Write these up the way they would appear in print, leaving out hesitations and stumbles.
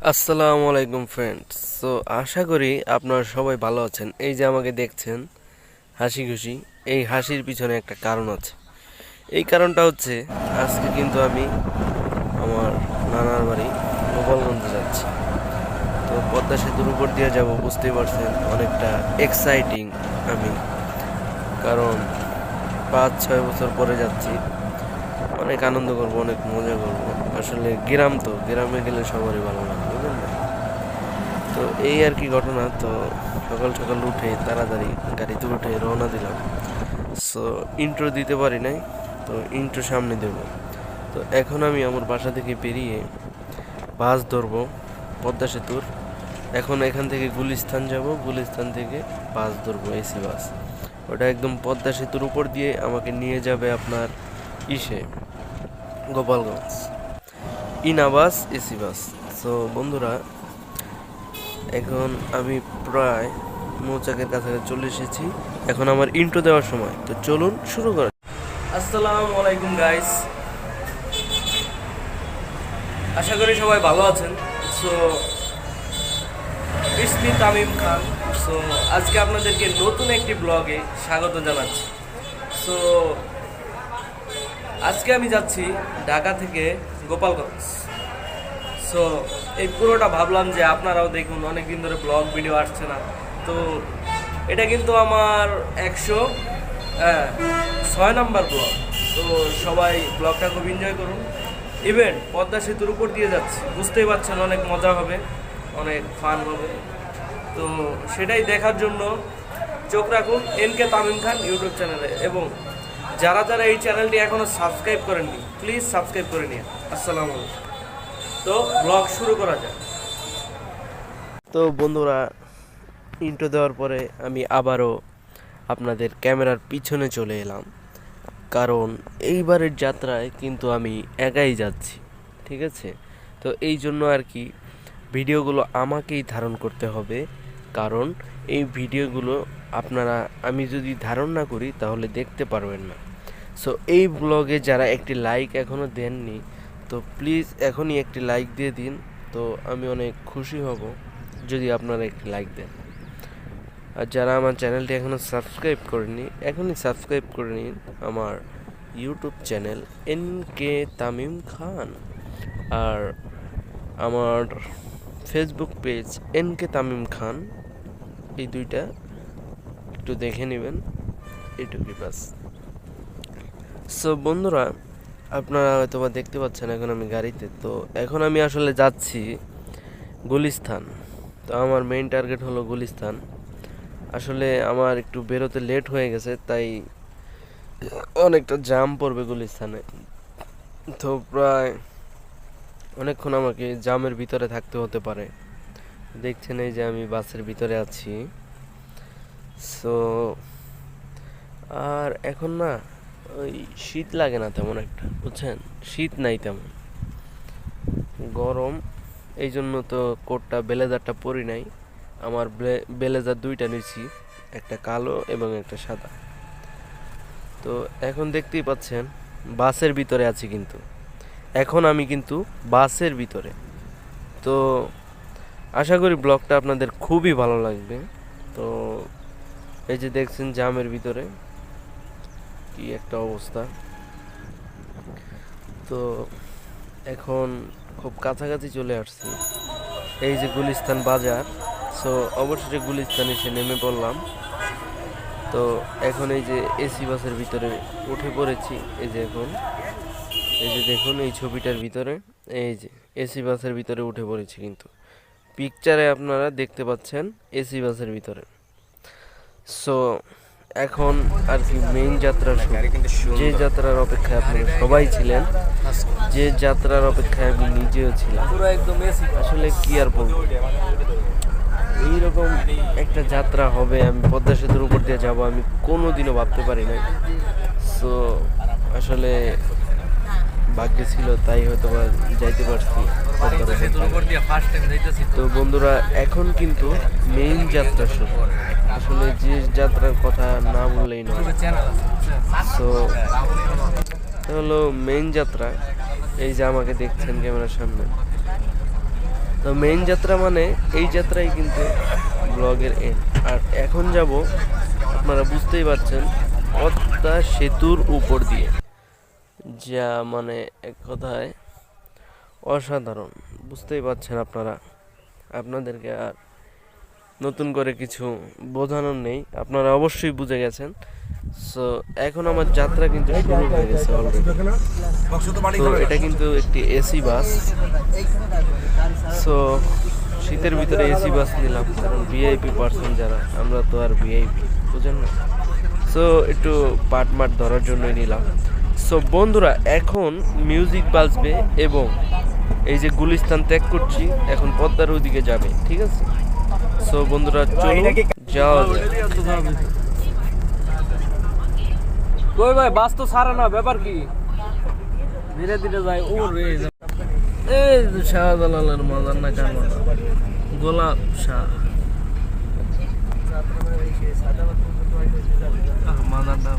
আসসালামু আলাইকুম friends. So আশা করি আপনারা সবাই ভালো আছেন। এই যে আমাকে দেখছেন হাসি খুশি, এই হাসির পিছনে একটা কারণ আছে। এই কারণটা হচ্ছে আজকে কিন্তু আমি আমার নানার বাড়ি গোপালগঞ্জে যাচ্ছি। তো পদ্মা সেতুর উপর দিয়ে যাব, বুঝতেই পারছেন অনেকটা এক্সাইটিং আমি, কারণ 5-6 বছর পরে যাচ্ছি। অনেক আনন্দ করব, অনেক মজা করব। আসলে গ্রাম, তো গ্রামে গেলে সবারই ভালো লাগে, বুঝলেন না? তো এই আর কি ঘটনা। তো সকাল সকাল উঠে তাড়াতাড়ি গাড়িতে উঠে রওনা দিলাম। সো ইন্ট্রো দিতে পারি নাই, তো ইন্ট্রো সামনে দেব। তো এখন আমি আমার বাসা থেকে বেরিয়ে বাস ধরবো পদ্মা সেতুর। এখন এখান থেকে গুলিস্তান যাব, গুলিস্তান থেকে বাস ধরবো, এসি বাস। ওটা একদম পদ্মা সেতুর উপর দিয়ে আমাকে নিয়ে যাবে আপনার ইসে, গোপালগঞ্জ। ইনা বাস, এসি বাস। সো বন্ধুরা, এখন আমি প্রায় মৌচাকের কাছাকাছি চলে এসেছি। এখন আমার ইন্ট্রো দেওয়ার সময়, তো চলুন শুরু করা। আসসালামু আলাইকুম গাইস, আশা করি সবাই ভালো আছেন। সো ইসমি তামিম খান। সো আজকে আপনাদেরকে নতুন একটি ব্লগে স্বাগত জানাচ্ছি। সো আজকে আমি যাচ্ছি ঢাকা থেকে গোপালগঞ্জ। সো এই পুরোটা ভাবলাম যে আপনারাও দেখুন, অনেকদিন ধরে ব্লগ ভিডিও আসছে না। তো এটা কিন্তু আমার 106 নম্বর ব্লগ। তো সবাই ব্লগটা খুব এনজয় করুন। ইভেন পদ্মা সেতুর উপর দিয়ে যাচ্ছে, বুঝতেই পারছেন অনেক মজা হবে, অনেক ফান হবে। তো সেটাই দেখার জন্য চোখ রাখুন এনকে তামিম খান ইউটিউব চ্যানেলে, এবং যারা যারা এই চ্যানেলটি এখনও সাবস্ক্রাইব করেননি প্লিজ সাবস্ক্রাইব করে নিন। আসসালামু আলাইকুম। তো ব্লগ শুরু করা যায়। তো বন্ধুরা, ইন্ট্রো দেওয়ার পরে আমি আবারও আপনাদের ক্যামেরার পিছনে চলে এলাম, কারণ এইবারের যাত্রায় কিন্তু আমি একাই যাচ্ছি, ঠিক আছে? তো এই জন্য আর কি ভিডিওগুলো আমাকেই ধারণ করতে হবে, কারণ এই ভিডিওগুলো আপনারা, আমি যদি ধারণ না করি তাহলে দেখতে পারবেন না। সো এই ব্লগে যারা একটি লাইক এখনও দেননি, তো প্লিজ এখনই একটি লাইক দিয়ে দিন। তো আমি অনেক খুশি হব যদি আপনারা একটি লাইক দেন। আর যারা আমার চ্যানেলটি এখনও সাবস্ক্রাইব করেনি, এখনই সাবস্ক্রাইব করে নিন আমার YouTube channel N K Tamim Khan, আর আমার Facebook page N K Tamim Khan. এই দুইটা একটু দেখে নেবেন, এইটুকুই বাস। সো বন্ধুরা, আপনারা হয়তো বা দেখতে পাচ্ছেন এখন আমি গাড়িতে। তো এখন আমি আসলে যাচ্ছি গুলিস্তান। তো আমার মেইন টার্গেট হলো গুলিস্তান। আসলে আমার একটু বেরোতে লেট হয়ে গেছে, তাই অনেকটা জ্যাম পড়বে গুলিস্তানে। তো প্রায় অনেকক্ষণ আমাকে জ্যামের ভিতরে থাকতে হতে পারে। দেখছেন এই যে আমি বাসের ভিতরে আছি। সো আর এখন না ওই শীত লাগে না তেমন একটা, বুঝছেন? শীত নাই তেমন, গরম। এই জন্য তো কোটটা, ব্লেজারটা পরি নাই। আমার ব্লেজার দুইটা নিয়েছি, একটা কালো এবং একটা সাদা। তো এখন দেখতেই পাচ্ছেন বাসের ভিতরে আছি, কিন্তু এখন আমি কিন্তু বাসের ভিতরে। তো আশা করি ব্লগটা আপনাদের খুবই ভালো লাগবে। তো এই যে দেখছেন জ্যামের ভিতরে কি একটা অবস্থা। তো এখন খুব কাছাকাছি চলে আসছি, এই যে গুলিস্তান বাজার। সো অবশেষে গুলিস্তান এসে নেমে পড়লাম। তো এখন এই যে এসি বাসের ভিতরে উঠে পড়েছি। এই যে এখন, এই যে দেখুন এই ছবিটার ভিতরে, এই যে এসি বাসের ভিতরে উঠে পড়েছি, কিন্তু পিকচারে আপনারা দেখতে পাচ্ছেন এসি বাসের ভিতরে। সো এখন আর কি মেইন যাত্রা শুরু, যে যাত্রার অপেক্ষায় আপনারা সবাই ছিলেন, যে যাত্রার অপেক্ষায় আমি নিজেও ছিলাম। আসলে কি আর বলবো, এইরকম একটা যাত্রা হবে, আমি পদ্মা সেতুর উপর দিয়ে যাবো, আমি কোনোদিনও ভাবতে পারি নাই। সো আসলে ভাগ্যে ছিল, তাই হয়তো বা যাইতে পারছি। তো বন্ধুরা, এখন কিন্তু মেইন যাত্রা শুরু। আসলে যে যাত্রার কথা না বললেই নয়। সো হলো মেইন যাত্রা। এই যে আমাকে দেখছেন ক্যামেরার সামনে। তো তো মেইন যাত্রা মানে এই যাত্রাই কিন্তু ব্লগের এন্ড। আর এখন যাব, আপনারা বুঝতেই পারছেন, পদ্মা সেতুর উপর দিয়ে, যা মানে এক কথায় অসাধারণ। বুঝতেই পারছেন আপনারা, আপনাদেরকে আর নতুন করে কিছু বোঝানোর নেই, আপনারা অবশ্যই বুঝে গেছেন। সো এখন আমার যাত্রা কিন্তু শুরু হয়ে গেছে অলরেডি। তো এটা কিন্তু একটি এসি বাস। সো শীতের ভিতরে এসি বাস নিলাম, কারণ ভিআইপি পার্সন যারা, আমরা তো আর ভিআইপি, বুঝেন না। সো একটু পাটমাট ধরার জন্যই নিলাম। সো বন্ধুরা, এখন মিউজিক বাজবে এবং এই যে গুলিস্তান ত্যাগ করছি, এখন পদ্মার ওইদিকে যাবে, ঠিক আছে? সো বন্ধুরা, চলো যাওয়া যায়। কই ভাই, বাস তো ছাড়ে না, ব্যাপার কি? ধীরে ধীরে যায়। ও রে, এই শাহজালালের মাজার না, কার মাজার? গোলাপ শাহ মাজারটা।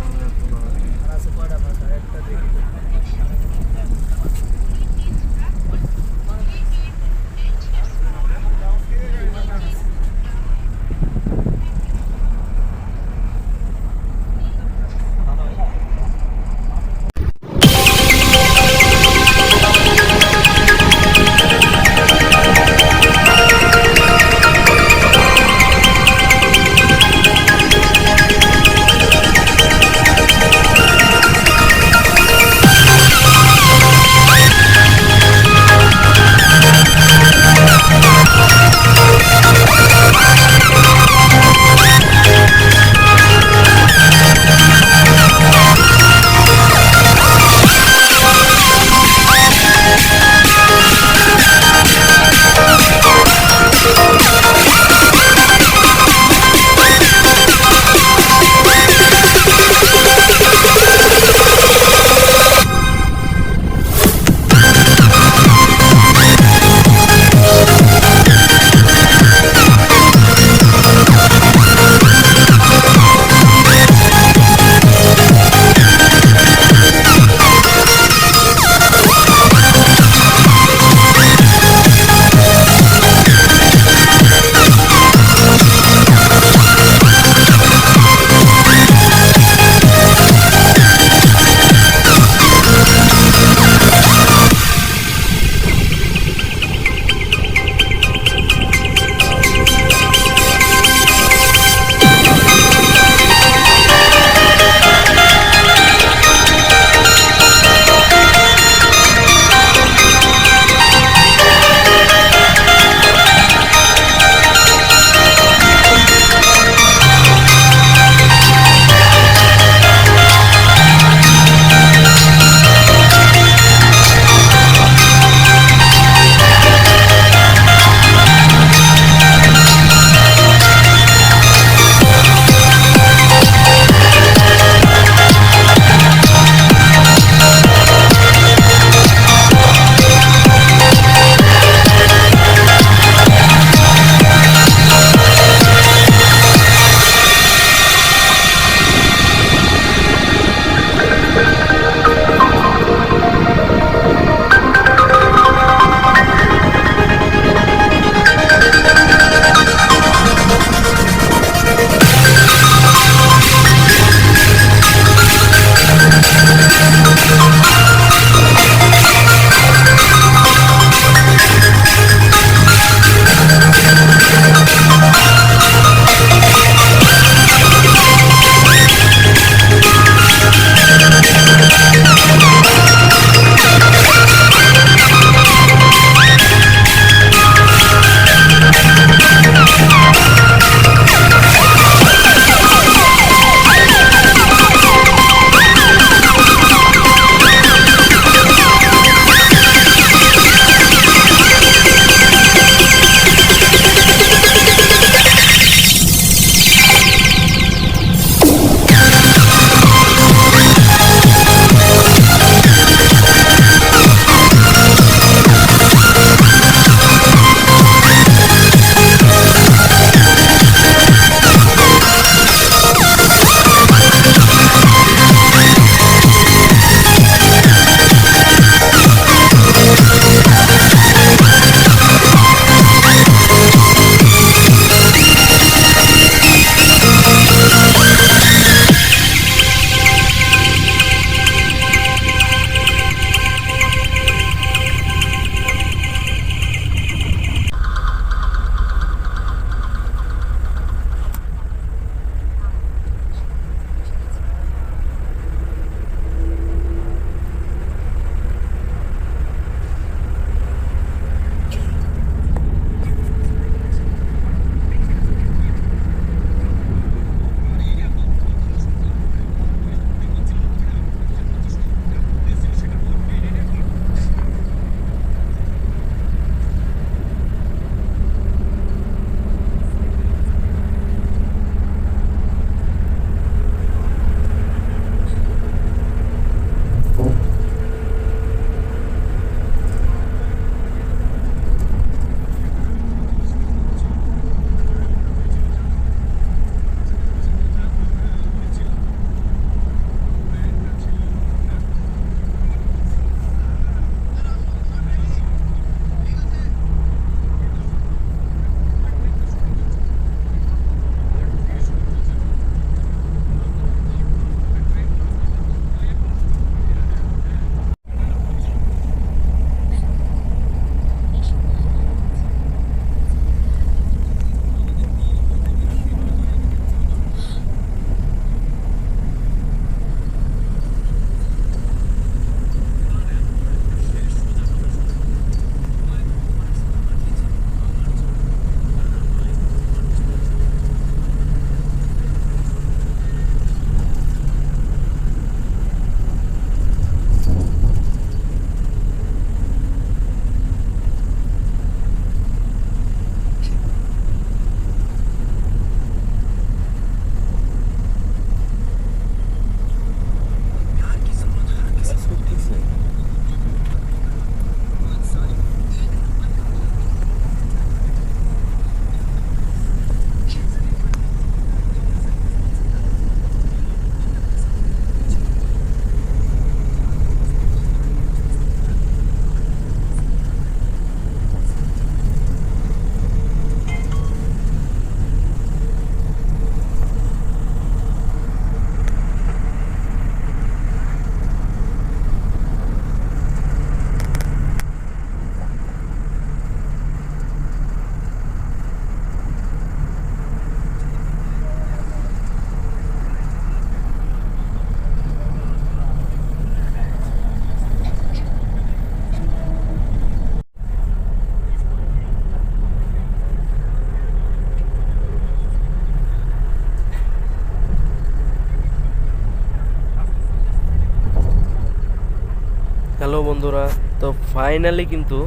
বন্ধুরা, তো ফাইনালি কিন্তু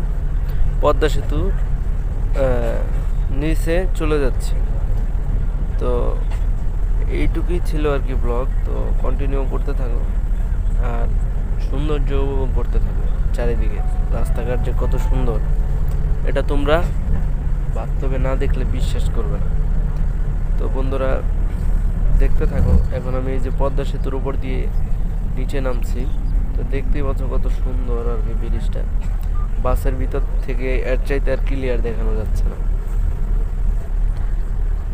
পদ্মা সেতু নিচে চলে যাচ্ছে। তো এইটুকুই ছিল আর কি ব্লগ। তো কন্টিনিউ করতে থাকো আর সৌন্দর্য উপভোগ করতে থাকো। চারিদিকে রাস্তাঘাট যে কত সুন্দর, এটা তোমরা বাস্তবে না দেখলে বিশ্বাস করবে না। তো বন্ধুরা দেখতে থাকো। এখন আমি এই যে পদ্মা সেতুর উপর দিয়ে নিচে নামছি। তো দেখতেই পাচ্ছ কত সুন্দর আর কি ব্রিজটা। বাসের ভিতর থেকে এর চাইতে আর ক্লিয়ার দেখানো যাচ্ছে না।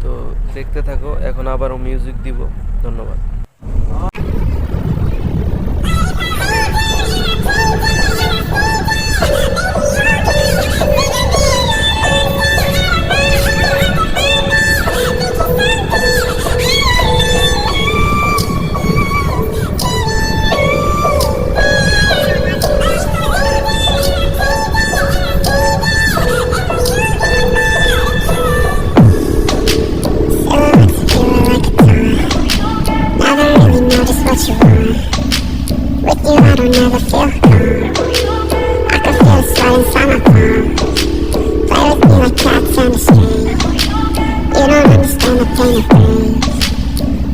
তো দেখতে থাকো, এখন আবারও মিউজিক দিব। ধন্যবাদ।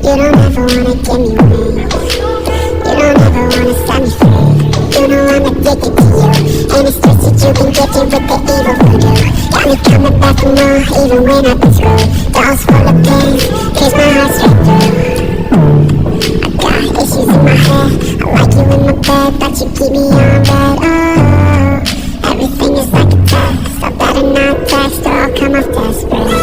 You don't ever wanna give me wings. You don't ever wanna set me free. You know I'm addicted to you, and it's twisted you've been gifted with the evil voodoo. Got me coming back for more, even when I've been screwed. Dolls full of pins, pierce my heart straight through. I got issues in my head. I like you in my bed, but you keep me on red. Oh, everything is like a test. I better not text or I'll come off desperate.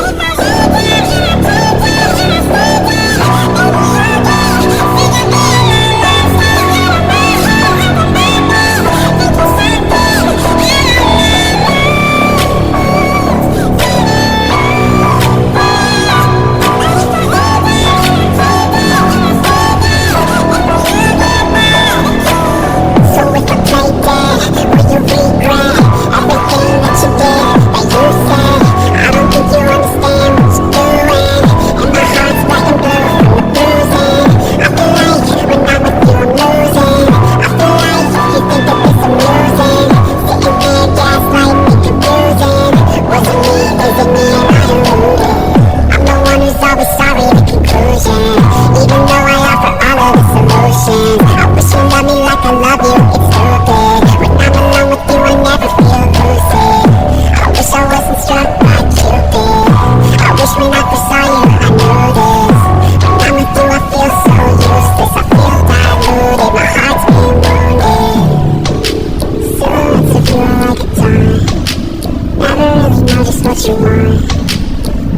What you want.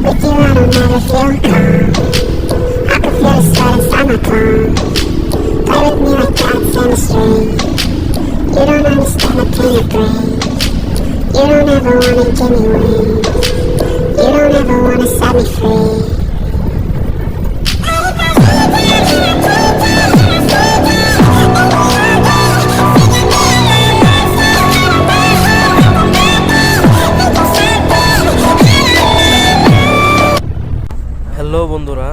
With you I don't ever feel calm. I can feel the sweat inside my palm. Play with me like cats and a string. You don't understand the pain it brings. You don't ever wanna give me wings. You don't ever wanna set me free. Hello বন্ধুরা,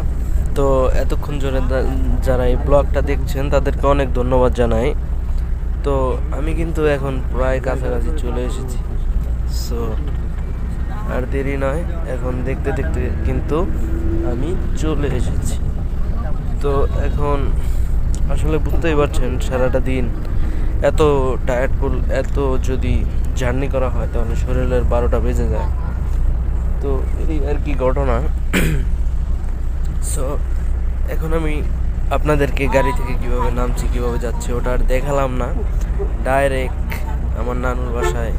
তো এতক্ষণ ধরে যারা এই ব্লগটা দেখছেন তাদেরকে অনেক ধন্যবাদ জানাই। তো আমি কিন্তু এখন প্রায় কাছাকাছি চলে এসেছি। সো আর দেরি নয়, এখন দেখতে দেখতে কিন্তু আমি চলে এসেছি। তো এখন আসলে বুঝতেই পারছেন সারাটা দিন এত টায়ার্ডফুল, এত যদি জার্নি করা হয় তাহলে শরীরের 12টা বেজে যায়। তো এই আর কি ঘটনা। সো এখন আমি আপনাদেরকে গাড়ি থেকে কিভাবে নামছি, কিভাবে যাচ্ছি ওটা আর দেখালাম না। ডাইরেক্ট আমার নানুর বাসায়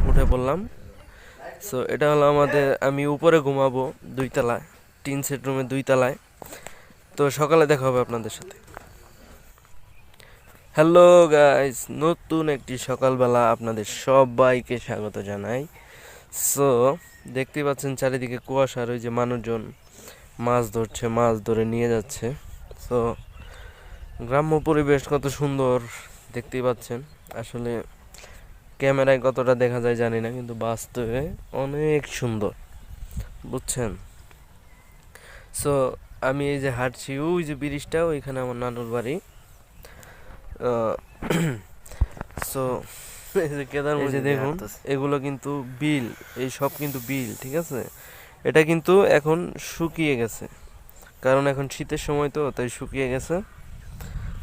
উঠে পড়লাম। সো এটা হলো আমি উপরে ঘুমাবো 2 তলায়, 3 সেট রুমে 2 তলায়। তো সকালে দেখা হবে আপনাদের সাথে। হ্যালো গাইস, নতুন একটি সকালবেলা আপনাদের সবাইকে স্বাগত জানাই। সো দেখতেই পাচ্ছেন চারিদিকে কুয়াশার, ওই যে মানুষজন মাছ ধরছে, মাছ ধরে নিয়ে যাচ্ছে। সো গ্রাম্য পরিবেশ কত সুন্দর দেখতেই পাচ্ছেন। আসলে ক্যামেরায় কতটা দেখা যায় জানি না, কিন্তু বাস্তবে অনেক সুন্দর, বুঝছেন। সো আমি এই যে হাঁটছি, ওই যে ব্রিজটা, ওইখানে আমার নানুর বাড়ি। সো এই যে কেদার এই যে দেখুন এগুলো কিন্তু বিল, এই সব কিন্তু বিল, ঠিক আছে। এটা কিন্তু এখন শুকিয়ে গেছে, কারণ এখন শীতের সময় তো, তাই শুকিয়ে গেছে।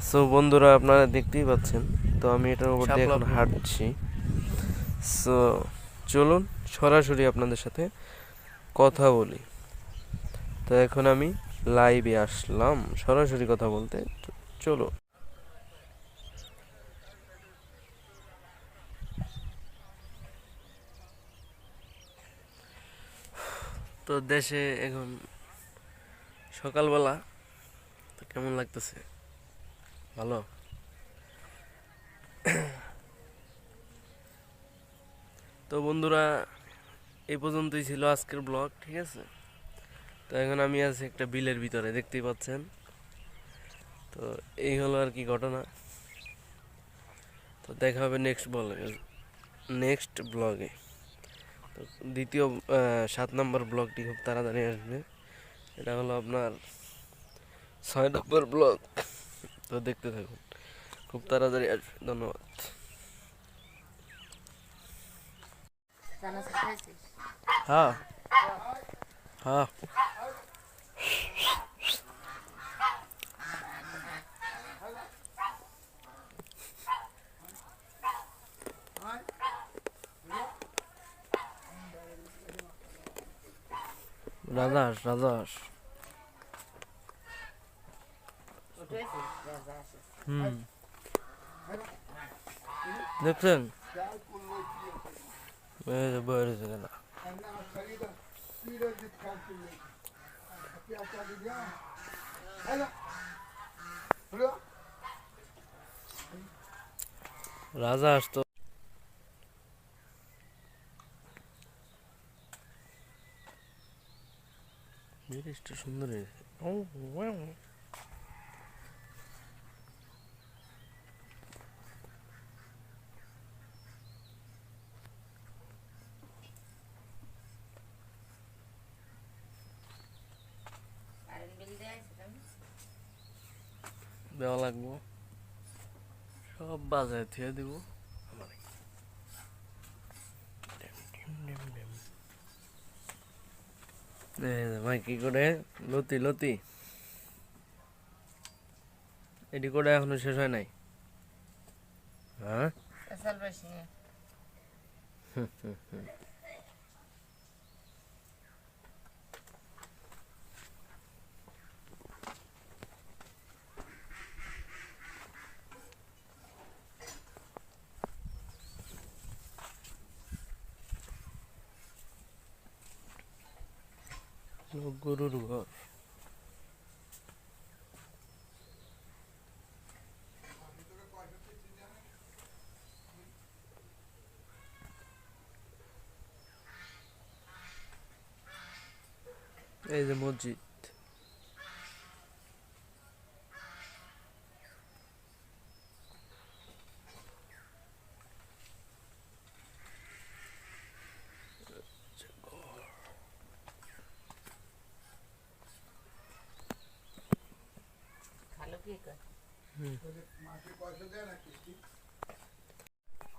সো বন্ধুরা আপনারা দেখতেই পাচ্ছেন, তো আমি এটার উপর দিয়ে এখন হাঁটছি। সো চলুন সরাসরি আপনাদের সাথে কথা বলি। তো এখন আমি লাইভে আসলাম সরাসরি কথা বলতে, চলো। তো দেশে এখন সকালবেলা, তো কেমন লাগতেছে? ভালো। তো বন্ধুরা এই পর্যন্তই ছিল আজকের ব্লগ, ঠিক আছে। তো এখন আমি আছি একটা বিলের ভিতরে, দেখতেই পাচ্ছেন। তো এই হলো আর কি ঘটনা। তো দেখা হবে নেক্সট ব্লগে। তো দ্বিতীয় 7 নম্বর ব্লগটি খুব তাড়াতাড়ি আসবে। এটা হলো আপনার 6 নম্বর ব্লগ। তো দেখতে থাকুন, খুব তাড়াতাড়ি আসবে। ধন্যবাদ। হ্যাঁ হ্যাঁ। রাজাস দেখছেন রাজা আসতো। জিনিসটা সুন্দর হয়েছে। দেওয়া লাগবো, সব বাজারে থুয়ে দিব। ভাই কি করে লতি লতি এটি করে এখনো শেষ হয় নাই? হ্যাঁ গরুর ঘর। এই যে মসজিদ।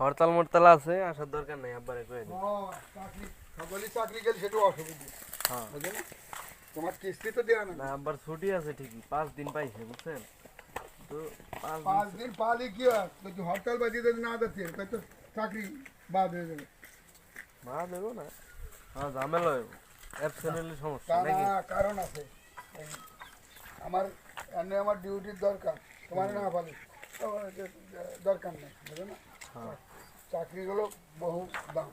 হরতাল মরতাল আছে, আসার দরকার নাই, আব্বারে কয়ে দিই। সকলেই চাকরি গেলে সেটা অসুবিধা। হ্যাঁ বুঝলেন, তোমার কিস্তি তো দেওয়া না। না, আব্বার ছুটি আছে ঠিকই, 5 দিন পাইছে, বুঝছেন তো। 5 দিন পালি কি হয়, যদি হরতাল বাজিয়ে যদি না দিচ্ছে তাই তো চাকরি বাদ হয়ে যাবে। মা দেবো না, হ্যাঁ ঝামেলা হইব, অ্যাবসেন্টলি সমস্যা নাকি? কারণ আছে, আমার এমনি আমার ডিউটির দরকার, তোমার না পালি দরকার নেই, বুঝলো না। চাকরিগুলো বহু দাম।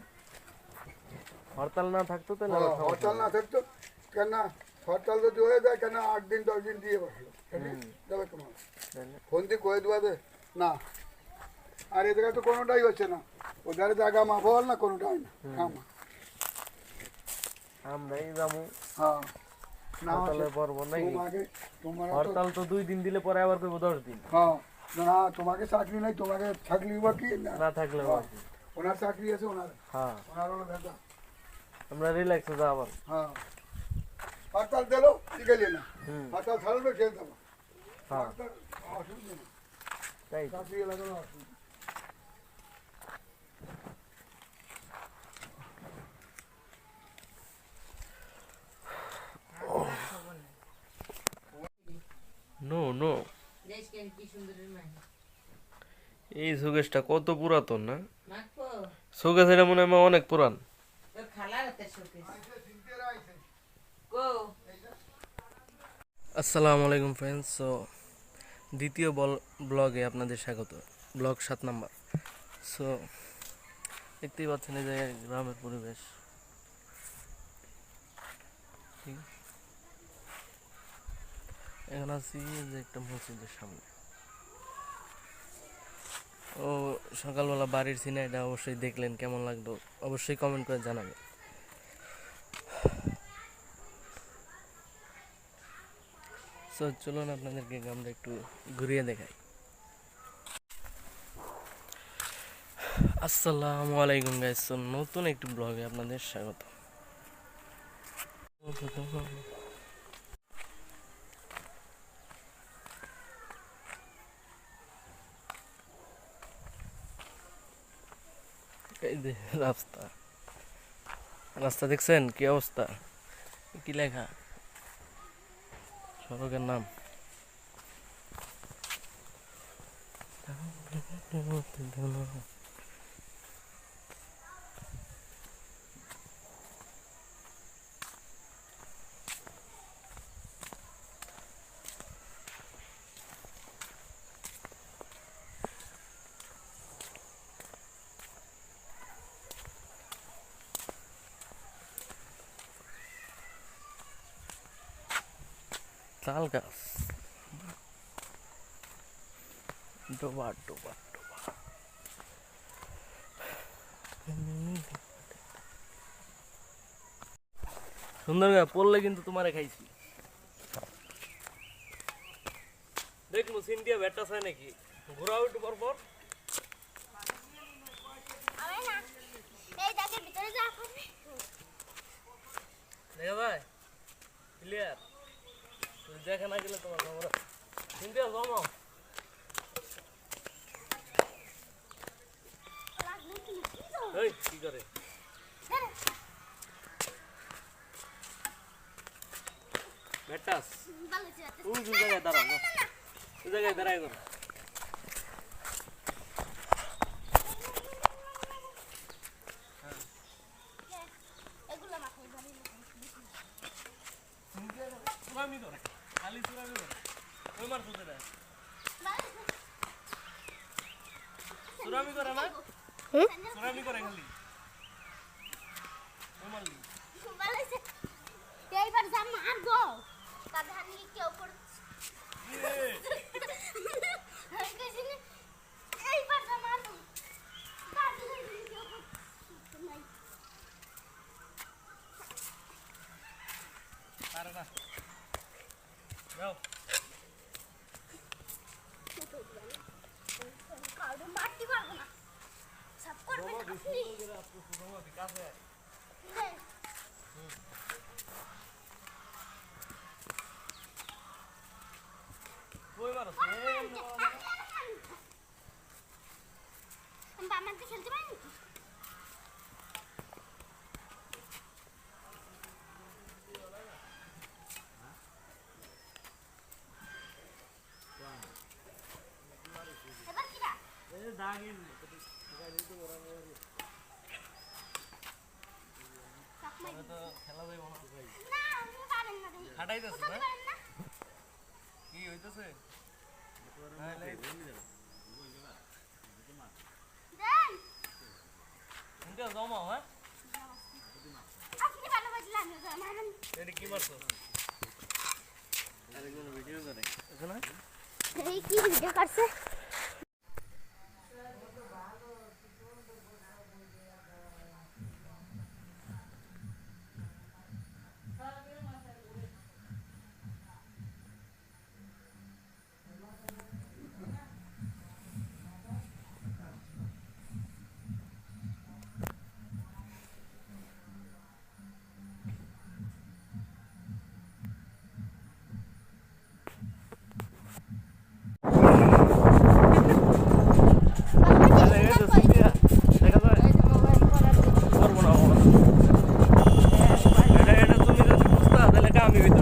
হরতাল না থাকতো তাহলে হরতাল না থাকতো কেন, হরতাল যদি হয়ে যায় কেন 8 দিন 10 দিন দিয়ে বসলো যাবে তোমার ফোন দিয়ে কয়ে দেওয়া না। আর এ জায়গায় তো কোনোটাই হচ্ছে না, ওদের জায়গা মা বল না কোনোটাই না। আমরাই যাবো। হ্যাঁ না পর্ব নাকি? তোমার হরতাল তো 2 দিন দিলে পরে আবার করবো 10 দিন। হ্যাঁ না, তোমাকে চাকরি নাই, তোমাকে চাকরি বা কি না থাকলে ওনার চাকরি আছে, ওনার হ্যাঁ ওনার হলো ভেজা। আমরা রিল্যাক্সে যাবো আবার। হ্যাঁ হরতাল দিলো ঠিক আছে না, হরতাল ছাড়লো খেয়ে দেবো। হ্যাঁ অসুবিধা নেই, তাই চাকরি লাগানো অসুবিধা। এই শোকেসটা কত পুরাতন না? শোকেস এটা মনে হয় আমার অনেক পুরান। আসসালামু আলাইকুম ফ্রেন্ডস। সো দ্বিতীয় ব্লগে আপনাদের স্বাগত, ব্লগ 7 নাম্বার। সো দেখতেই পাচ্ছেন এই জায়গায় গ্রামের পরিবেশ। এখন আছি যে একটা মসজিদের সামনে। ও সকালবেলা বাড়ির সিনা, এটা অবশ্যই দেখলেন, কেমন লাগলো অবশ্যই কমেন্ট করে জানাবেন। সো চলুন আপনাদেরকে আমরা একটু ঘুরিয়ে দেখাই। আসসালামু আলাইকুম গাইস। সো নতুন একটি ব্লগে আপনাদের স্বাগত। এই যে রাস্তা, রাস্তা দেখছেন কি অবস্থা, কি লেখা সড়কের নাম। তাল গাছ, ডোবা ডোবা ডোবা। সুন্দর গা পড়লে কিন্তু তোমারে খাইছি। দেখলো সিন্ডিয়া ব্যাটটা চায় নাকি, ঘোরাও একটু পর পর। দেখা যায় ক্লিয়ার, দেখা না গেলে তোমার খবর। সিন্ডিয়া জমাও। এই কি করে ব্যাটাস? ওই জায়গায় দাঁড়াও, ওই জায়গায় দাঁড়াই করো। সুরামি করে খালি, সুরামি করে ওই মার সুতে দেয়, সুরামি করে না, সুরামি করে খালি ওই মারলি। এইবার যা মারবো তাদের হাতে কেউ করছে, এইবার যা মারবো তাদের হাতে কেউ করছে নাই। পারে না, যাও। কাউকে মারতে পারবো না, সব করবেন আপনি। কাছে হ্যাঁ। ওই মারো বামাতে খেলতে পারি নাকি? এবার কিরা দাগি তো খেলা যাইব না। না আমি পারেন না রে, হাঁটাইতেছে না, পারেন না। কি হইতেছে? দেন জমাও। হ্যাঁ আপনি ভালো বাজলেন না মারেন। এটা কি মারছো? আরেকজন ভিডিও করে না, এই কি ভিডিও করছে?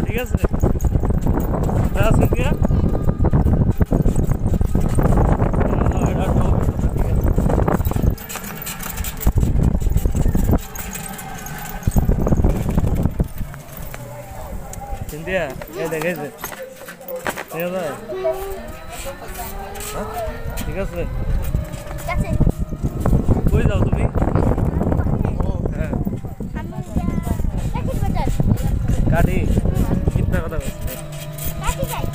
ঠিক আছে? সিন্ধিয়া এই দেখেছে ঠিক আছে হ্যাঁ? ঠিক আছে ঠিক আছে কই যাও তুমি হ্যাঁ কাঠির বাজার কাঠি কিतना কথা বলছে কাঠি যাই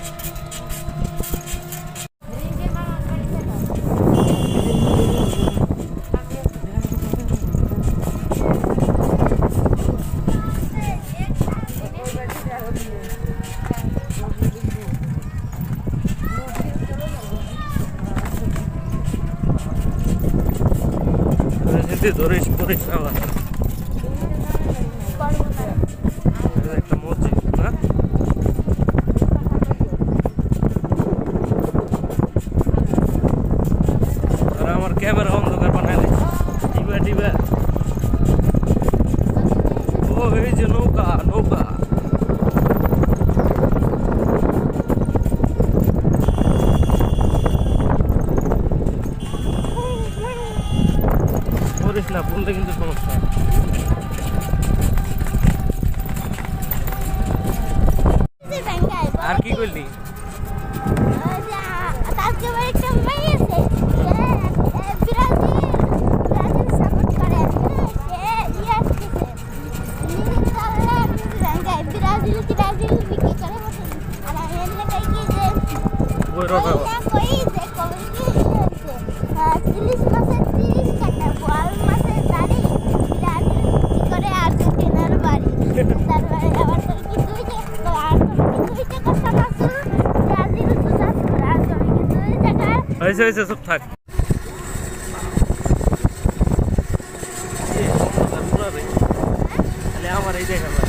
সিন্ধি ধরিস পড়িস আবার এটা একটা মসজিদ না আর আমার ক্যামেরা অন্ধকার বানাইলে টিবা টিবা ও এই যে নৌকা নৌকা করিস না বললে কিন্তু সমস্যা আর কি করলি তারকে একটা মেয়ে আছে ব্রাজিল সাপোর্ট করে ব্রাজিল বিক্রি করে বসে আর এমনি কাই কি যে ওই রকম কই যে কবে কি ইলিশ মাছের 30 টাকা বোয়াল মাছের দাড়ি ব্রাজিল বিক্রি করে আর্জেন্টিনার বাড়ি তারপরে আবার তোর কি দুইটা আর দুইটা কথা আছে ব্রাজিল তো সাপোর্ট আর তোর কি দুই টাকা হয়েছে হয়েছে সব থাক আমার এই দেখা ভাই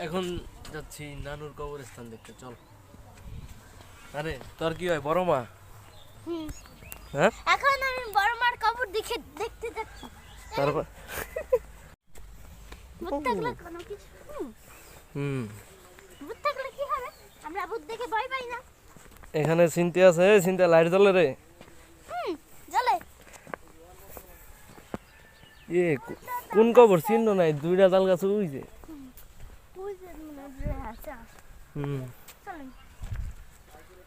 এখন যাচ্ছি নানুর কবরস্থান দেখতে চল আরে তোর কি হয় বড় মা হ্যাঁ এখন আমি বড় মার কবর দেখতে যাচ্ছি তারপর ভূত থাকলে কোনো কিছু ভূত থাকলে কি হবে আমরা ভূত দেখে ভয় পাই না এখানে চিনতে আছে চিন্তা লাইট জ্বলে রে জ্বলে এ কোন কবর চিহ্ন নাই দুইটা তাল গাছ ওই যে ওই যে মনে হয় আছে চলেন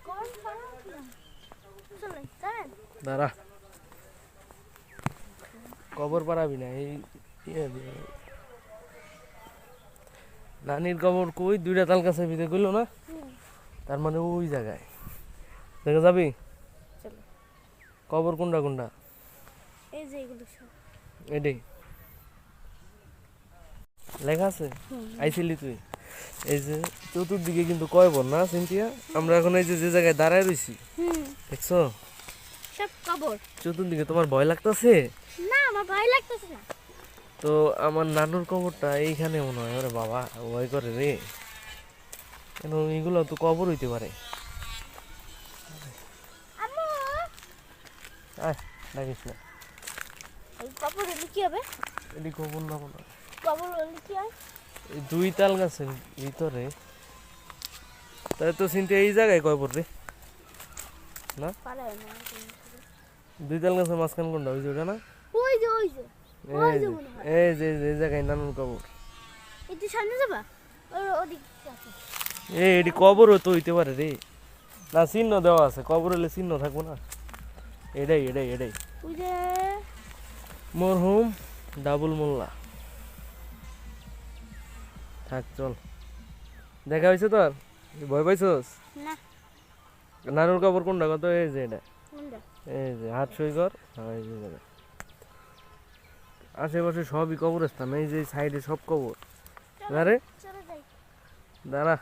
কোন ফাড়া চলেন চলেন দাঁড়া কবর পারাবি না এই নানির কবর কই দুইটা তাল গাছের ভিতরে কইলো না তার মানে ওই জায়গায় দেখে যাবি চলো কবর কোনটা কোনটা এই যে এগুলো সব এটাই লেখা আছে আইছিলি তুই এই যে চতুর্দিকে কিন্তু কয়বর না সিনথিয়া, আমরা এখন এই যে যে জায়গায় দাঁড়ায় রইছি দেখছো সব কবর। চতুর্দিকে। তোমার ভয় লাগতেছে? না আমার ভয় লাগতেছে না। তো আমার নানুর কবরটা এইখানে মনে হয়। ওরে বাবা ভয় করে রে, কেন এগুলো তো কবর হইতে পারে। আম্মু আয় ডাকিস না, এই কবর হলে কি হবে? এটি কবর না মনে হয়। কবর হলে কি হয়? এই দুই তাল গাছের ভিতরে। তাই তো চিন্তা এই জায়গায় কবর রে না? পারে না। দুই তাল গাছের মাঝখান কোনটা? ওই যে ওটা না? ওই যে ওই যে এই যে এই যে এই জায়গায় নানুর কবর। একটু সামনে যাবা, ওদিকে আছে। এটি কবরও তো হইতে পারে রে। না চিহ্ন দেওয়া আছে, কবর হলে চিহ্ন থাকবো না। এটাই এটাই এটাই ওই যে মরহুম ডাবুল মোল্লা। থাক চল, দেখা হয়েছে তোর? ভয় পাইছস? না নানুর কবর কোনটা কত? এই যে এটা, কোনটা? এই যে হাত সই কর। হ্যাঁ, এই যে জায়গা। আশেপাশে সবই কবরস্থান, এই যে সাইডে সব কবর। আরে চলে যাই। দাঁড়া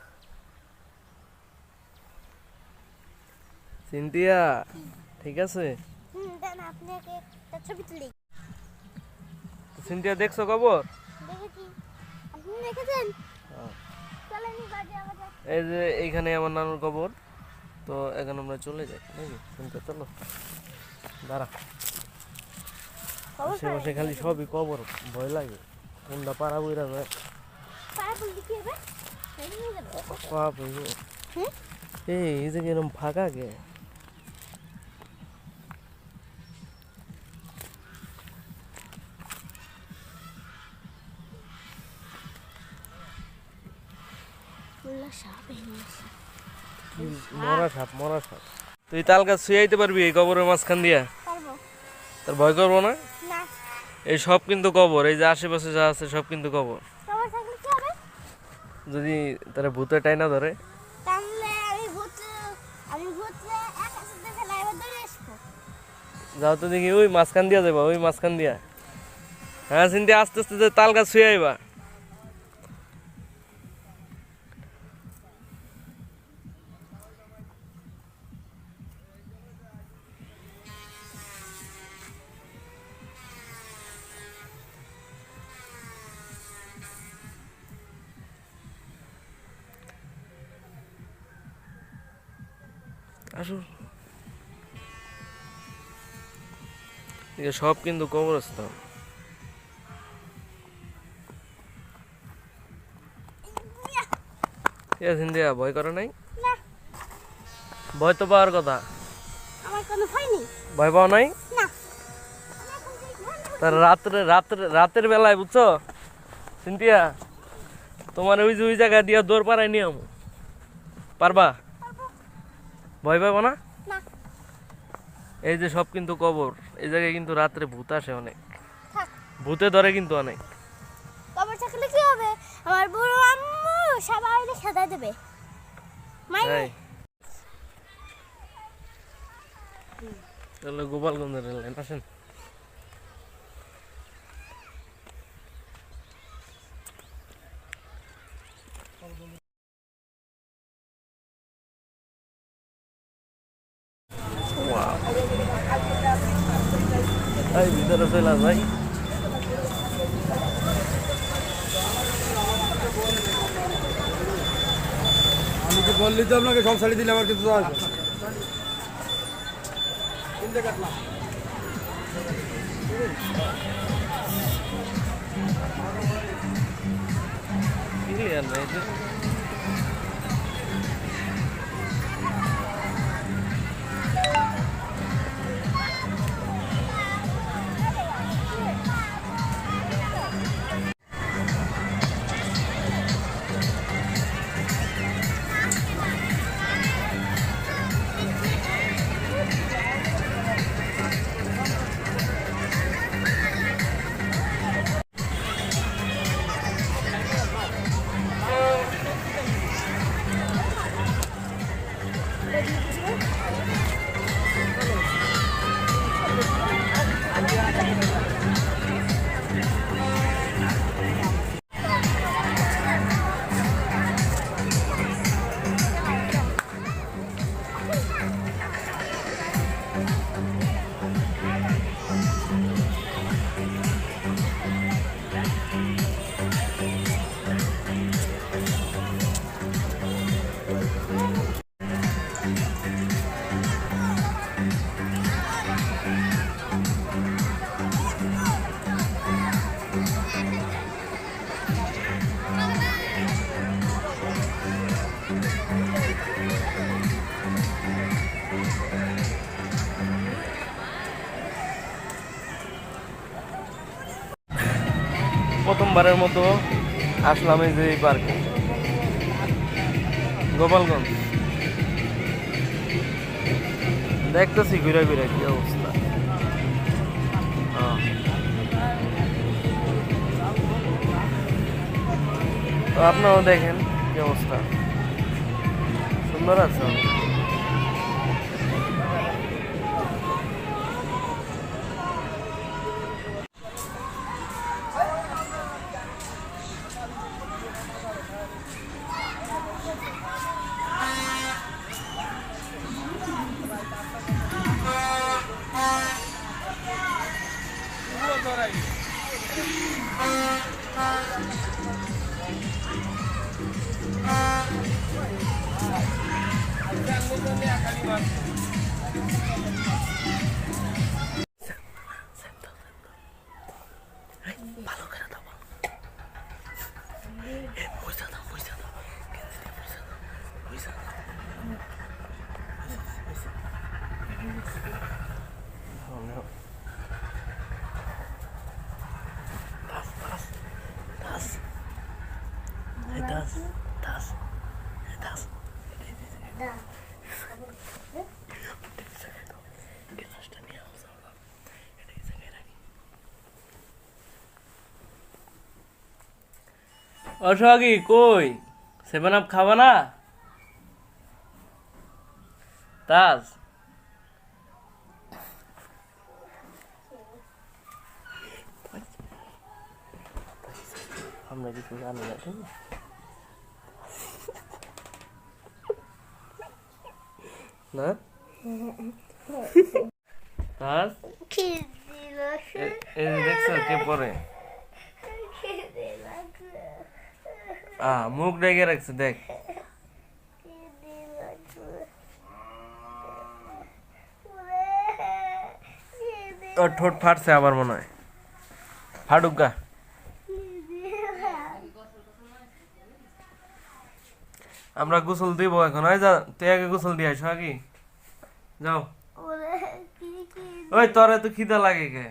সিনথিয়া, ঠিক আছে? দেন আপনাকে একটা ছবি তুলি। সিনথিয়া দেখছো কবর? দেখেছি। আপনি দেখেছেন? চলেন বাজে আমাদের। এই যে এইখানে আমার নানুর কবর। তো এখন আমরা চলে যাই নাকি? সিনথিয়া চলো, দাঁড়া। আশেপাশে খালি সবই কবর, ভয় লাগে। কোনটা পাড়া বইরা যায়, পাড়া বলতে কি হবে? হেঁটে নিয়ে যাবো। পাপ হইব। এই যে এরকম ফাঁকা কে? মোল্লা সাহেব এসেছে। মরা সাপ, মরা সাপ। তুই তাল গাছ শুয়ে আইতে পারবি এই কবরের মাঝখান দিয়া? পারবো তোর ভয় করবো না? না। এই সব কিন্তু কবর, এই যে আশেপাশে যা আছে সব কিন্তু কবর। তোমার থাকলে কি হবে? যদি তারা ভূতে টাইনা ধরে, তাহলে আমি ভূতরে এক হাতে দেখে লাইভে ধরে আসবো। যাও তো দেখি ওই মাঝখান দিয়া যাবা, ওই মাঝখান দিয়া। হ্যাঁ চিন্তা আস্তে আস্তে যে তাল গাছ শুয়ে আইবা। আসো, সব কিন্তু কবরস্থান। ঠিক আছে সিন্ধিয়া, ভয় করে নাই? না ভয় তো পাওয়ার কথা। আমার কোনো ভয় নেই। ভয় পাও নাই? না তার রাতের বেলায় বুঝছো সিন্ধিয়া, তোমার ওই যে ওই জায়গা দিয়া দৌড় পাড়াই নিয়ম পারবা? ভয় পাবো না? না এই যে সব কিন্তু কবর, এই জায়গায় কিন্তু রাত্রে ভূত আসে অনেক, থাক। ভূতে ধরে কিন্তু অনেক। কবর থাকলে কি হবে? আমার বুড়ো আম্মু সবাই মিলে খেদা দেবে। এই তাহলে গোপালগঞ্জের রেল লাইন আসেন। এই ভিতরে চলে যাই। আমি কি বললি তো আপনাকে সব শাড়ি দিলে আমার কিছু আসবে ক্লিয়ার নাই তো। প্রথমবারের মতো আসলাম এই যে এই পার্কে, গোপালগঞ্জ। দেখতেছি ঘুরে ঘুরে কি অবস্থা। তো আপনারাও দেখেন কি অবস্থা, সুন্দর আছে। অসহাগী কই, 7 আপ খাবা না? তাজ আমরা কিছু জানি না, ঠিক না? তাজ দেখছো কে পরে মুখ ডেকে রাখছে, দেখ। ওর ঠোঁট ফাটছে আবার মনে হয়, ফাটুক গা। আমরা গোসল দিব এখন। ওই যা, তুই আগে গোসল দিয়ে আসো আগে, যাও। ওই তোর এত খিদা লাগে কে?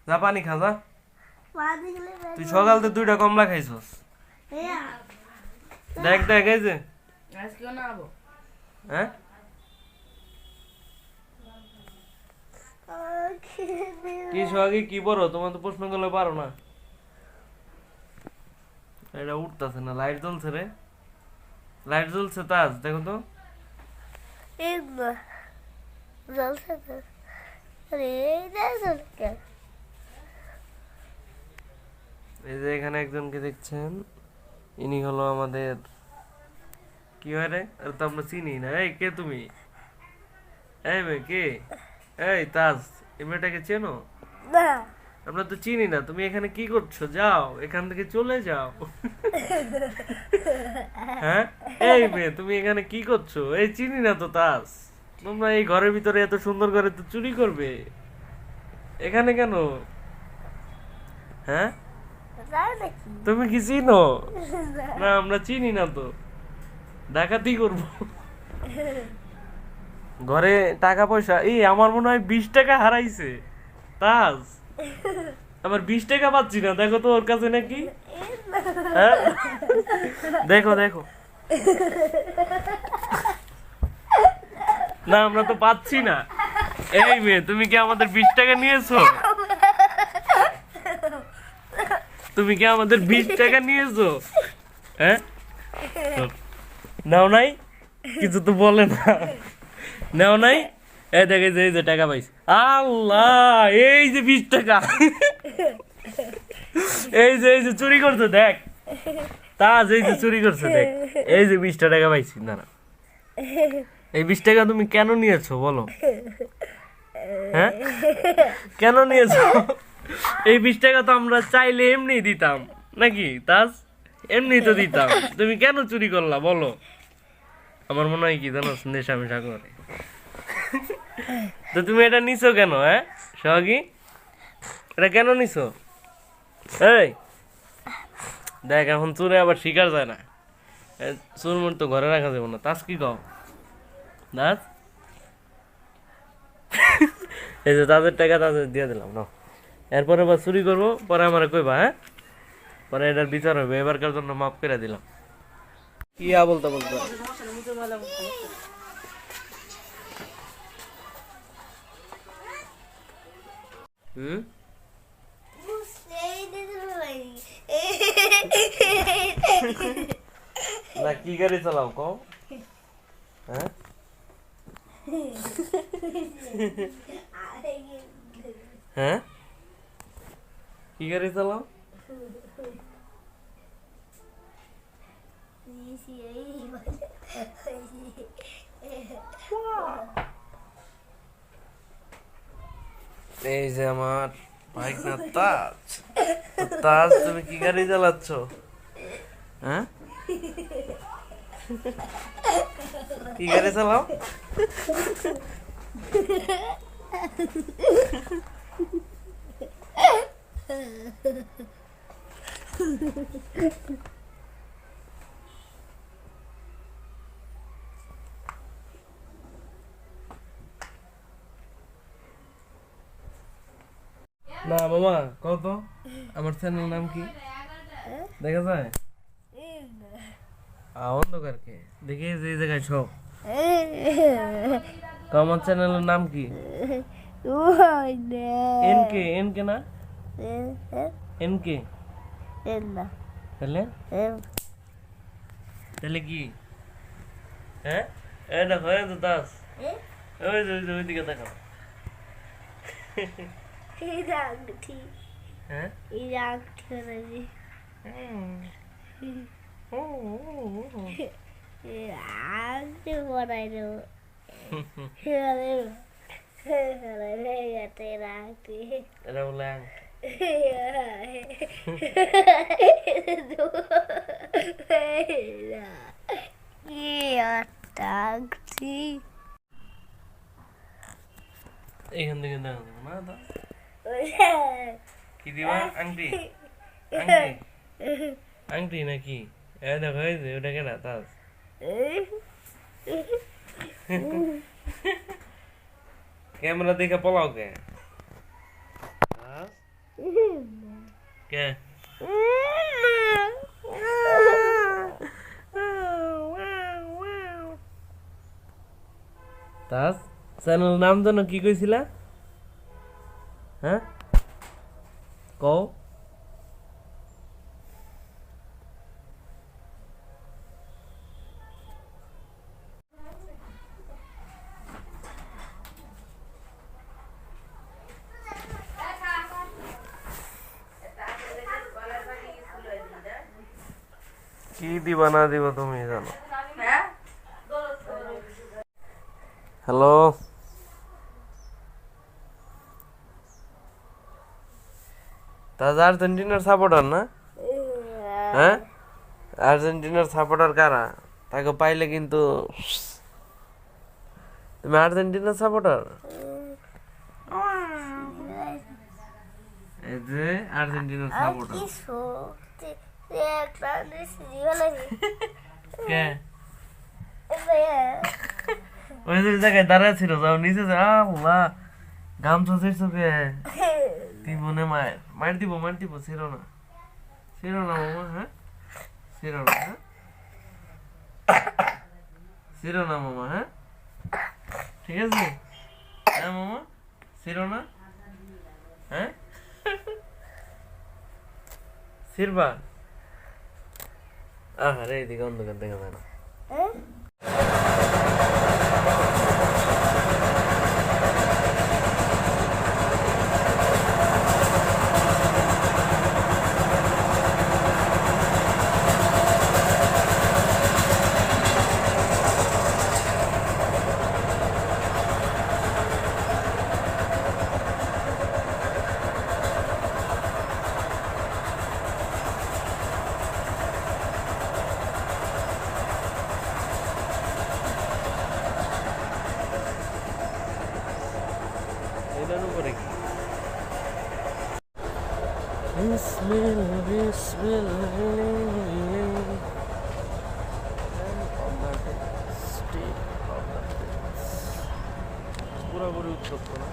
যা পানি খা, যা। তুই সকালতে 2টা কমলা খাইছস। দেখ দেখ, এই যে হ্যাঁ কি সোহাগী কি বড়, তোমার তো প্রশ্ন করলে পারো না। এটা উঠতেছে না, লাইট জ্বলছে রে, লাইট জ্বলছে। তাজ দেখো তো, এই যে এখানে একজনকে দেখছেন, ইনি হলো আমাদের কি হয় রে, আর তো আমরা চিনি না। এই কে তুমি? এই মেয়ে কে? এই তাজ, এই মেয়েটাকে চেনো? আমরা তো চিনি না। তুমি এখানে কি করছো? যাও এখান থেকে, চলে যাও। হ্যাঁ এই মেয়ে, তুমি এখানে কি করছো? এই চিনি না তো তাজ। তোমরা এই ঘরের ভিতরে এত সুন্দর করে তো চুরি করবে, এখানে কেন? হ্যাঁ তুমি কি চিনো? না আমরা চিনি না তো, ডাকাতি করব। ঘরে টাকা পয়সা, এই আমার মনে হয় 20 টাকা হারাইছে তাজ। আমার 20 টাকা পাচ্ছি না, দেখো তো ওর কাছে নাকি। হ্যাঁ দেখো দেখো, না আমরা তো পাচ্ছি না। এই মেয়ে, তুমি কি আমাদের 20 টাকা নিয়েছো? তুমি কি আমাদের 20 টাকা নিয়েছো? হ্যাঁ নাও নাই, কিছু তো বলে না। নাও নাই, এই দেখে যে এই যে টাকা পাইছি। আল্লাহ, এই যে 20 টাকা, এই যে চুরি করছে দেখ তাজ, এই যে চুরি করছে দেখ, এই যে 20টা টাকা পাইছি। না না, এই 20 টাকা তুমি কেন নিয়েছো বলো? হ্যাঁ কেন নিয়েছো? এই 20 টাকা তো আমরা চাইলে এমনি দিতাম নাকি তাজ, এমনি তো দিতাম। তুমি কেন চুরি করলা বলো? আমার মনে হয় কি জানো, নেশা মেশা করে। তো তুমি এটা নিছো কেন? হ্যাঁ সোহাগী, এটা কেন নিছো? এই দেখ, এখন চুরে আবার শিকার যায় না, চুর মুর তো ঘরে রাখা যাবে না। তাজ কি কও? তাজ এই যে তাদের টাকা তাদের দিয়ে দিলাম, নাও এরপরে আবার চুরি করবো, পরে আমারে কইবা, হ্যাঁ? পরে এটার বিচার হবে, এবারকার জন্য মাফ করে দিলাম। কি বলতে বলতে হুম না কি গাড়ি চালাও কও, হ্যাঁ? হ্যাঁ কি গাড়ি চালাও? এই যে আমার বাইক না তাজ। তো তাজ তুমি কি গাড়ি চালাচ্ছ, হ্যাঁ? কি গাড়ি চালাও? না মামা কত, আমার চ্যানেল নাম কি দেখা যায়? অন্ধকার কে দেখি যে জায়গায় সব আমার চ্যানেলের নাম কি? এনকে, এনকে না এনকে, তাহলে তাহলে কি? হ্যাঁ এই দেখো, এই তো দাস, ওই যে ওইদিকে দেখো। হ্যাঁ এটা বলে এইখান থেকে দেখো না দাস কি দিবা? আংটি, আংটি, আংটি নাকি? এ দেখো এই যে ওটা কেনা তাজ। ক্যামেরা দেখে পলাও কে? কে তাজ চ্যানেল নাম জানো কি কইছিলা? হ্যাঁ কও। কি দিবা না দিবা তুমি জানো। হ্যালো তাজ আর্জেন্টিনার সাপোর্টার না? হ্যাঁ আর্জেন্টিনার সাপোর্টার কারা? তাকে পাইলে কিন্তু তুমি আর্জেন্টিনার সাপোর্টার? এই যে আর্জেন্টিনার সাপোর্টার কে? ওই যে জায়গায় দাঁড়ায় ছিল, যাও নিচে যা। আল্লাহ গামছা ছিড়ছো কে? তুই মনে মার দিব, মার দিব, ছিড়ো না, ছিড়ো না মামা, হ্যাঁ ছিড়ো না, হ্যাঁ ছিড়ো না মামা, হ্যাঁ ঠিক আছে, হ্যাঁ মামা ছিড়ো না, হ্যাঁ ছিড়বা। আরে এদিকে অন্ধকার দেখা যায় না। এটার উপরে কি? বিসমিল্লাহ বিসমিল্লাহ পুরোপুরি উত্তপ্ত না।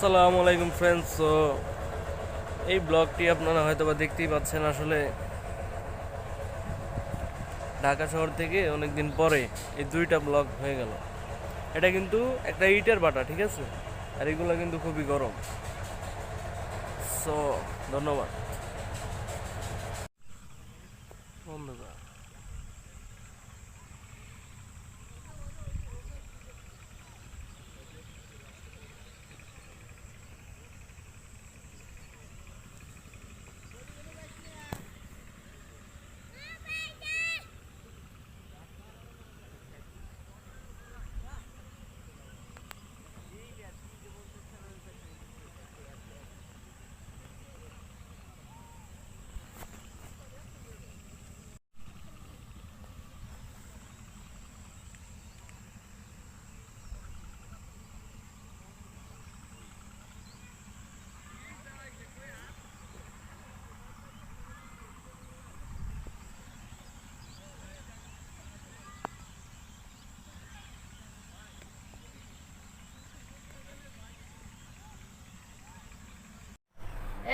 আসসালামু আলাইকুম ফ্রেন্ডস। সো এই ব্লগটি আপনারা হয়তো বা দেখতেই পাচ্ছেন, আসলে ঢাকা শহর থেকে অনেক দিন পরে এই দুইটা ব্লগ হয়ে গেল। এটা কিন্তু একটা ইটের বাটা, ঠিক আছে, আর এগুলো কিন্তু খুবই গরম। সো ধন্যবাদ বন্ধুরা।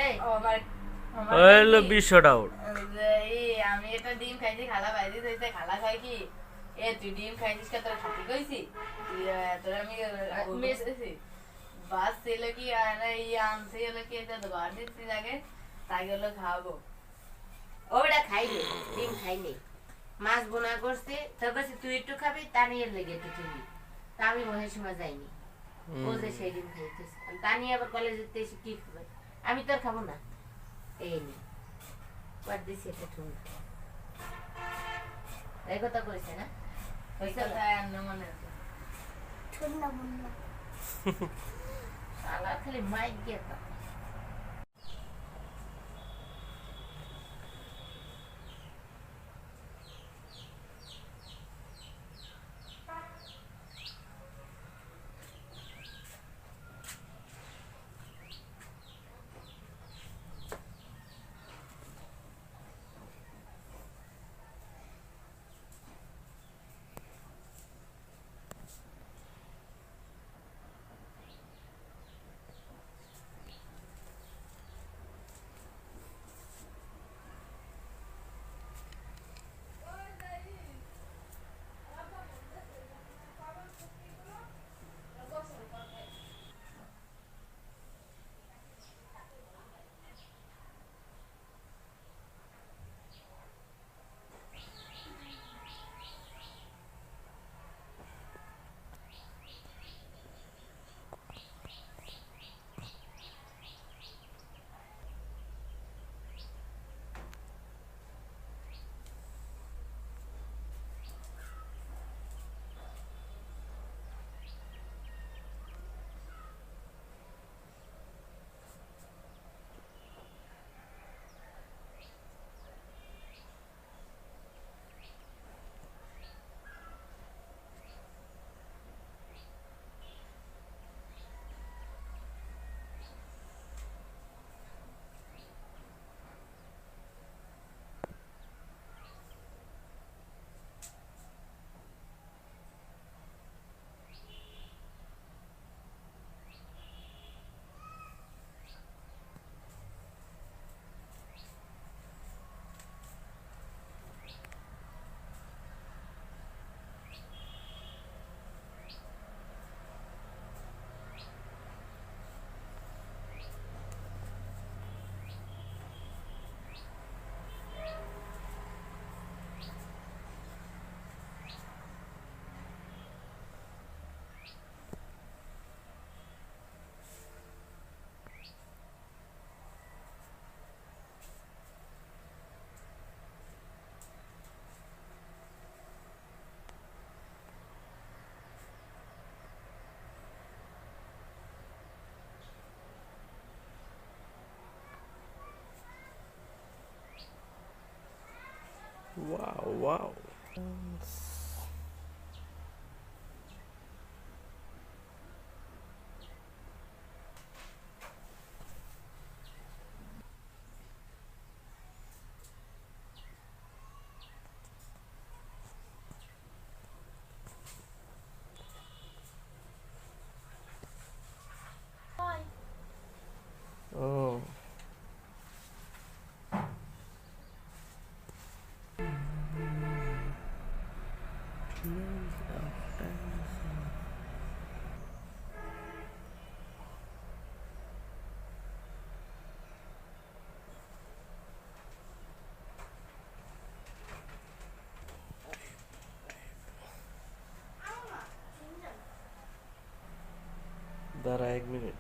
এই আমার হলো 20 আউট। আমি একটা ডিম খাইছি, খালা বাইরে যাইতে খালা খাই কি তুই ডিম খাইছিস কে? তোর ছুটি কইছি তোর আমি মেসেছি বাস ছেলে কি আনছে হলো কি এটা তো ঘর দিচ্ছি আগে তাই হলো খাবো। ওটা খাইলে ডিম খাইলে মাছ বোনা করছে, তোর কাছে তুই একটু খাবি তানিয়ার লেগে একটু খাবি। তা আমি মহের সময় যাইনি, ও যে সেই ডিম খাইতেছে, তানিয়া আবার কলেজে এসে কি খাবে, আমি তো আর খাবো না। এই নি বাদ দিছি একটা ঠুঙ্গা, এই কথা কইছে না, হইছে না মনে আছে ঠুন্না মুন্না শালা খালি মাইক দিয়ে কথা। Wow wow. দাঁড়া 1 মিনিট।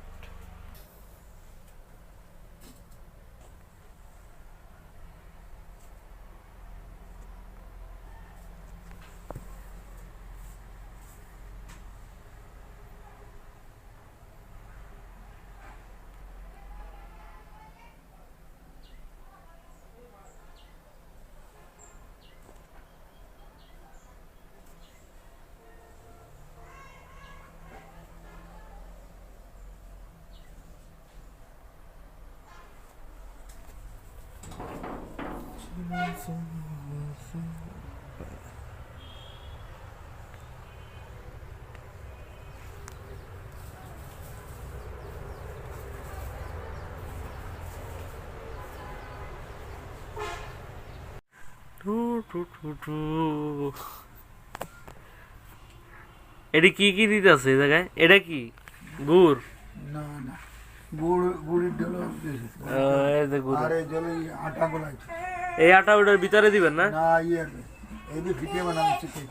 এটা কি কি দিতেছে এই জায়গায়? এটা কি গুড়? না না, গুড়ের জল এই যে গুড়। আর এই জলে আটা গোলাইছে। এই আটা ওটার ভিতরে দিবেন না? না ইয়ে এই যে ফিটিয়ে বানানো শিখে।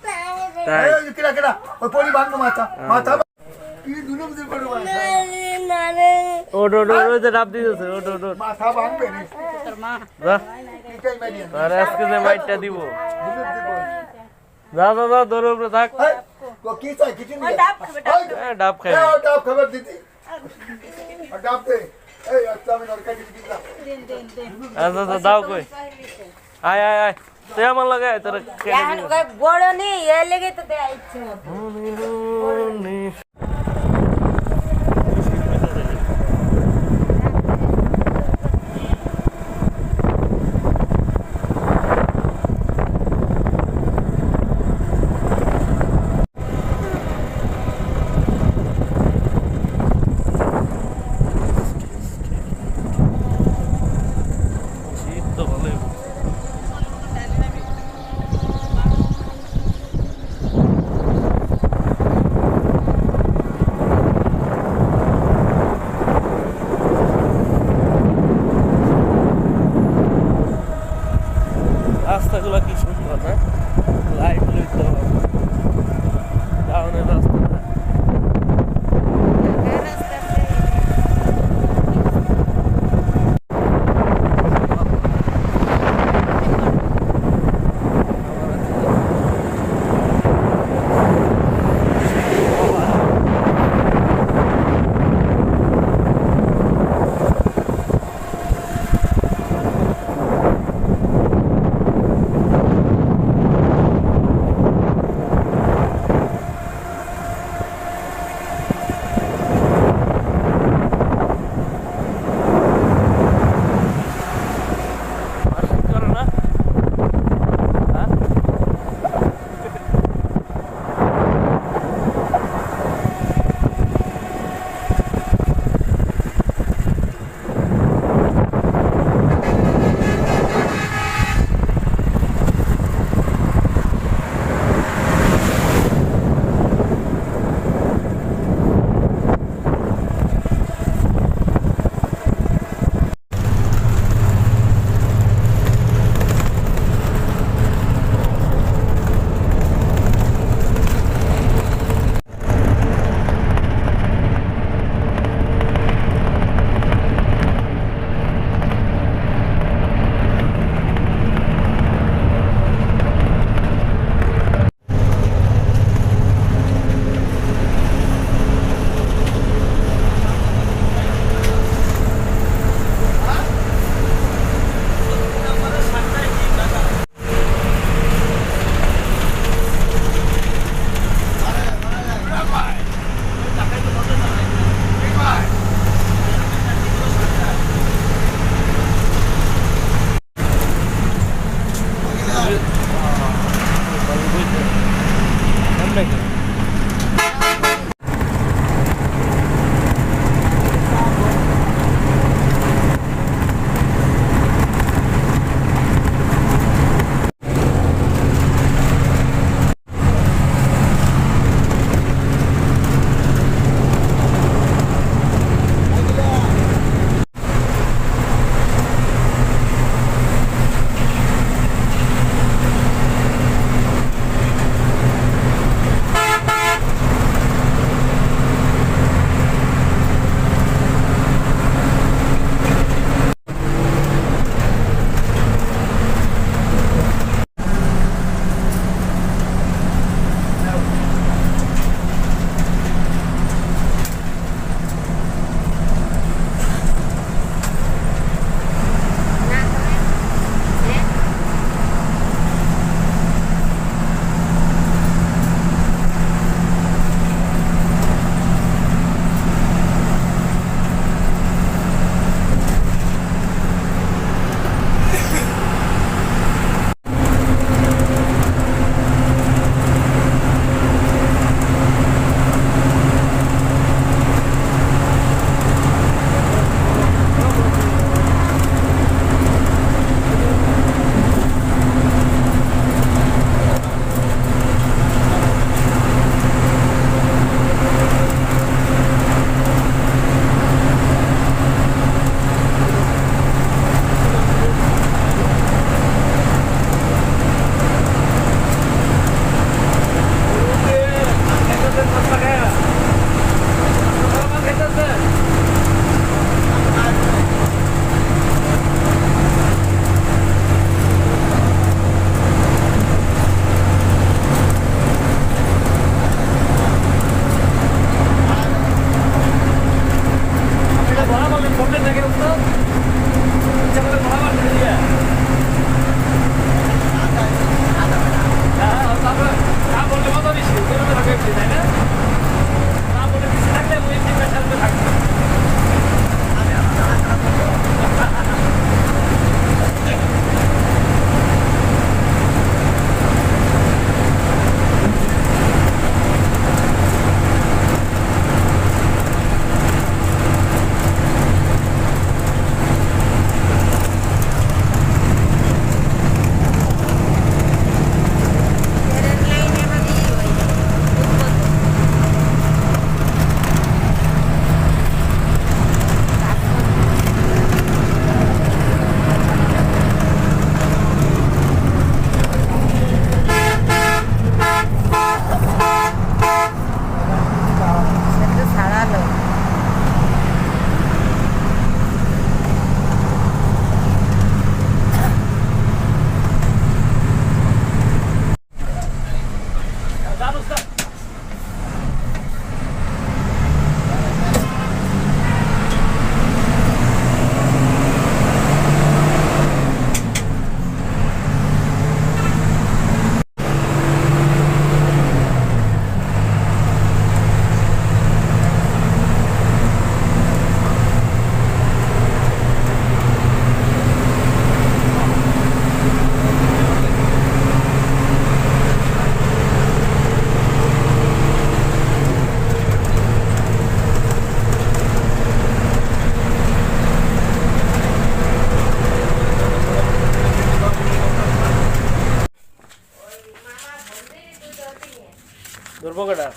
তাই এই কেডা কেডা ওই পরি ভাঙো মাথা মাথা কি দুলো বুঝে পড়ো মাথা ওট ওট ওই যে ডাব দিতেছে ওট ওট ওট। মাথা ভাঙবে রে তোর মা যা এটাই মারিয়া আর আজকে যে মাইটটা দিব। বুঝে দিব। যা যা যা তোর উপরে থাক। এই কো কি চাই কিছু নেই। ডাব খাই। এই ডাব খাবার দিদি ডাব দে। এই আচ্ছা আমি নরকা দিদি না। আচ্ছা আচ্ছা দাও কই। আয় আয় আয় তুই আমার লাগে তোর এখন বড় নেই এর লেগে তো দেয় ইচ্ছে মতো শীত তো ভালোই। কটা